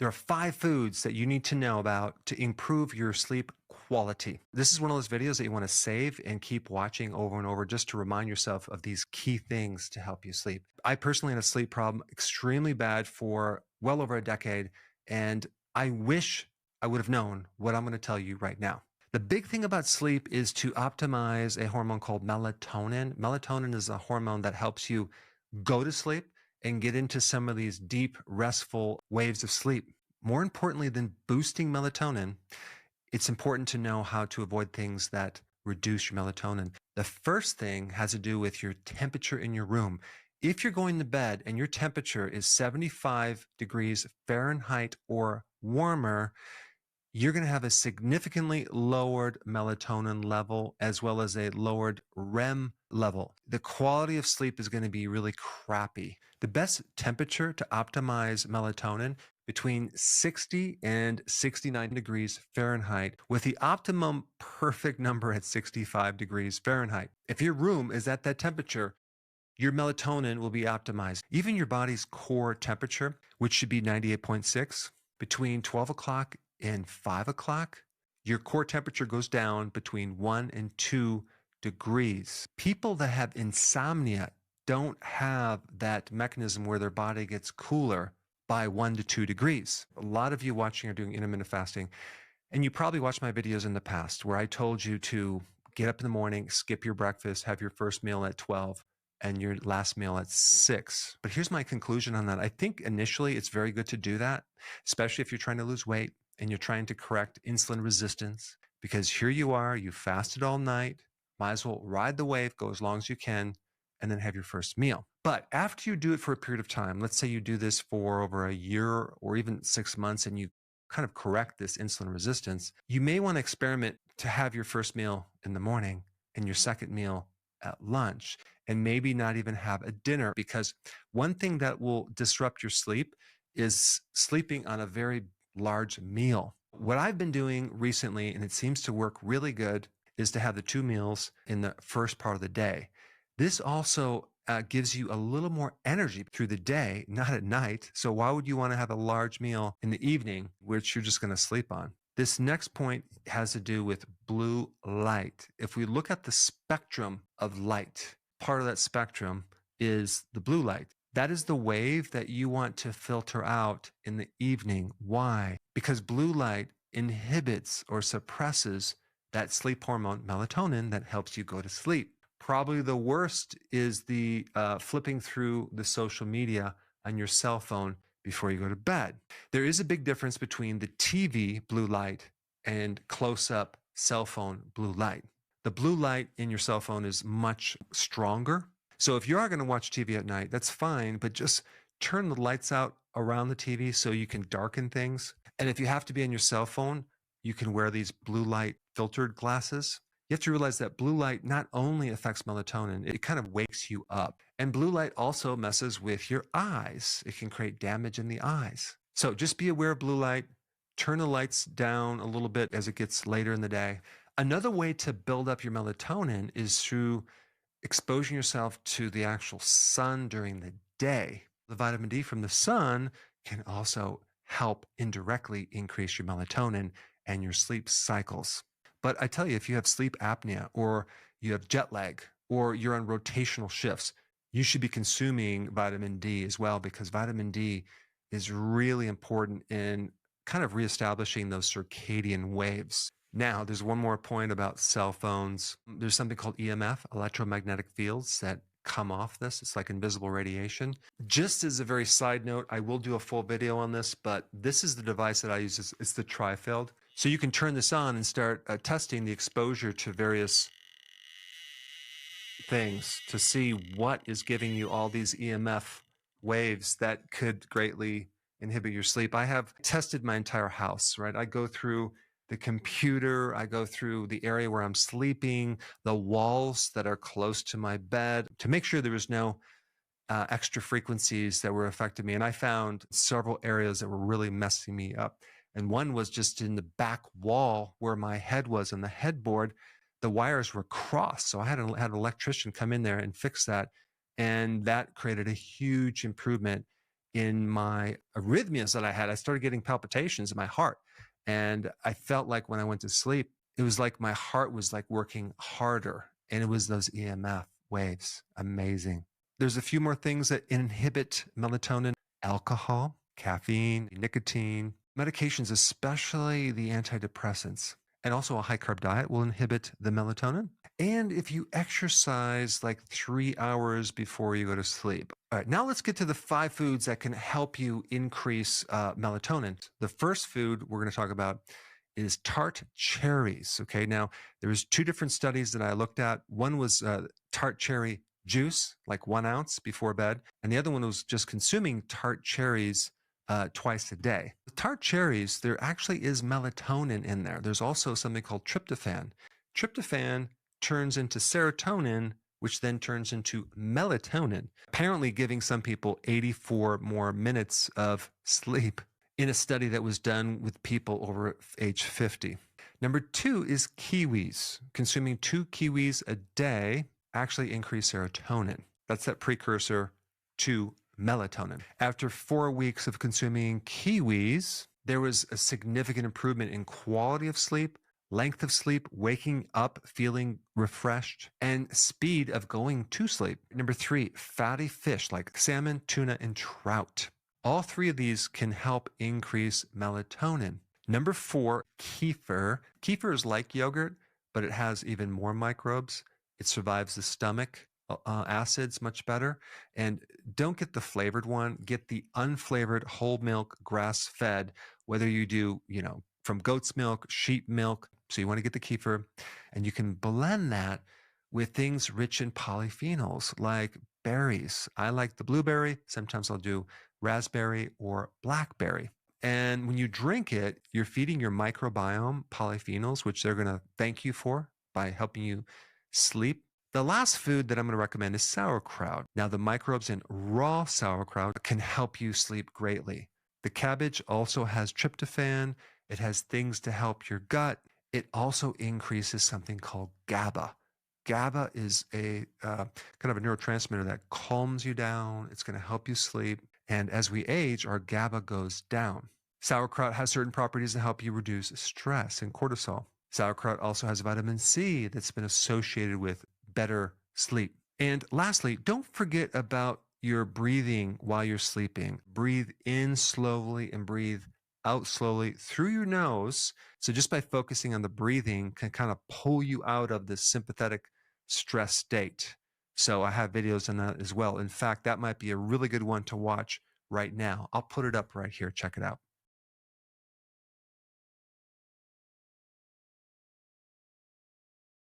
There are 5 foods that you need to know about to improve your sleep quality. This is one of those videos that you want to save and keep watching over and over just to remind yourself of these key things to help you sleep. I personally had a sleep problem extremely bad for well over a decade, and I wish I would have known what I'm going to tell you right now. The big thing about sleep is to optimize a hormone called melatonin. Melatonin is a hormone that helps you go to sleep and get into some of these deep, restful waves of sleep. More importantly than boosting melatonin, it's important to know how to avoid things that reduce your melatonin. The first thing has to do with your temperature in your room. If you're going to bed and your temperature is 75 degrees Fahrenheit or warmer, you're going to have a significantly lowered melatonin level as well as a lowered REM level. The quality of sleep is going to be really crappy. The best temperature to optimize melatonin between 60 and 69 degrees Fahrenheit, with the optimum perfect number at 65 degrees Fahrenheit. If your room is at that temperature, your melatonin will be optimized. Even your body's core temperature, which should be 98.6, between 12 o'clock and 5 o'clock, your core temperature goes down between 1 and 2 degrees. People that have insomnia don't have that mechanism where their body gets cooler by 1 to 2 degrees. A lot of you watching are doing intermittent fasting, and you probably watched my videos in the past where I told you to get up in the morning, skip your breakfast, have your first meal at 12, and your last meal at 6. But here's my conclusion on that. I think initially it's very good to do that, especially if you're trying to lose weight and you're trying to correct insulin resistance, because here you are, you fasted all night, might as well ride the wave, go as long as you can, and then have your first meal. But after you do it for a period of time, let's say you do this for over a year or even 6 months, and you kind of correct this insulin resistance, you may want to experiment to have your first meal in the morning and your second meal at lunch, and maybe not even have a dinner, because one thing that will disrupt your sleep is sleeping on a very large meal. What I've been doing recently, and it seems to work really good, is to have the 2 meals in the first part of the day. This also gives you a little more energy through the day, not at night. So why would you want to have a large meal in the evening, which you're just going to sleep on? This next point has to do with blue light. If we look at the spectrum of light, part of that spectrum is the blue light. That is the wave that you want to filter out in the evening. Why? Because blue light inhibits or suppresses that sleep hormone melatonin that helps you go to sleep. Probably the worst is the flipping through the social media on your cell phone before you go to bed. There is a big difference between the TV blue light and close-up cell phone blue light. The blue light in your cell phone is much stronger. So if you are going to watch TV at night, that's fine, but just turn the lights out around the TV so you can darken things. And if you have to be on your cell phone, you can wear these blue light filtered glasses. You have to realize that blue light not only affects melatonin, it kind of wakes you up. And blue light also messes with your eyes. It can create damage in the eyes. So just be aware of blue light. Turn the lights down a little bit as it gets later in the day. Another way to build up your melatonin is through exposing yourself to the actual sun during the day. The vitamin D from the sun can also help indirectly increase your melatonin and your sleep cycles. But I tell you, if you have sleep apnea or you have jet lag or you're on rotational shifts, you should be consuming vitamin D as well, because vitamin D is really important in kind of reestablishing those circadian waves. Now, there's one more point about cell phones. There's something called EMF, electromagnetic fields, that come off this. It's like invisible radiation. Just as a very side note, I will do a full video on this, but this is the device that I use. It's the Trifield. So you can turn this on and start testing the exposure to various things to see what is giving you all these EMF waves that could greatly inhibit your sleep. I have tested my entire house, right? I go through the computer, I go through the area where I'm sleeping, the walls that are close to my bed, to make sure there was no extra frequencies that were affecting me. And I found several areas that were really messing me up. And one was just in the back wall where my head was on the headboard. The wires were crossed. So I had an electrician come in there and fix that. And that created a huge improvement in my arrhythmias that I had. I started getting palpitations in my heart. And I felt like when I went to sleep, it was like my heart was like working harder. And it was those EMF waves. Amazing. There's a few more things that inhibit melatonin: alcohol, caffeine, nicotine, medications, especially the antidepressants. And also a high carb diet will inhibit the melatonin. And if you exercise like 3 hours before you go to sleep. All right, now let's get to the 5 foods that can help you increase melatonin. The first food we're going to talk about is tart cherries. Okay, now there's 2 different studies that I looked at. One was tart cherry juice, like 1 ounce before bed, and the other one was just consuming tart cherries twice a day. With tart cherries, there actually is melatonin in there. There's also something called tryptophan. Tryptophan turns into serotonin, which then turns into melatonin, apparently giving some people 84 more minutes of sleep in a study that was done with people over age 50. Number 2 is kiwis. Consuming 2 kiwis a day actually increase serotonin. That's that precursor to melatonin. After 4 weeks of consuming kiwis, there was a significant improvement in quality of sleep, length of sleep, waking up feeling refreshed, and speed of going to sleep. Number 3, fatty fish like salmon, tuna, and trout. All 3 of these can help increase melatonin. Number 4, kefir. Kefir is like yogurt, but it has even more microbes. It survives the stomach acids much better. And don't get the flavored one. Get the unflavored whole milk, grass-fed, whether you do, from goat's milk, sheep milk. So you want to get the kefir, and you can blend that with things rich in polyphenols like berries. I like the blueberry. Sometimes I'll do raspberry or blackberry. And when you drink it, you're feeding your microbiome polyphenols, which they're going to thank you for by helping you sleep. The last food that I'm going to recommend is sauerkraut. Now, the microbes in raw sauerkraut can help you sleep greatly. The cabbage also has tryptophan. It has things to help your gut. It also increases something called GABA. GABA is a kind of a neurotransmitter that calms you down. It's going to help you sleep. And as we age, our GABA goes down. Sauerkraut has certain properties that help you reduce stress and cortisol. Sauerkraut also has vitamin C that's been associated with better sleep. And lastly, don't forget about your breathing while you're sleeping. Breathe in slowly and breathe out slowly through your nose. So just by focusing on the breathing can kind of pull you out of the sympathetic stress state. So I have videos on that as well. In fact, that might be a really good one to watch right now. I'll put it up right here. Check it out.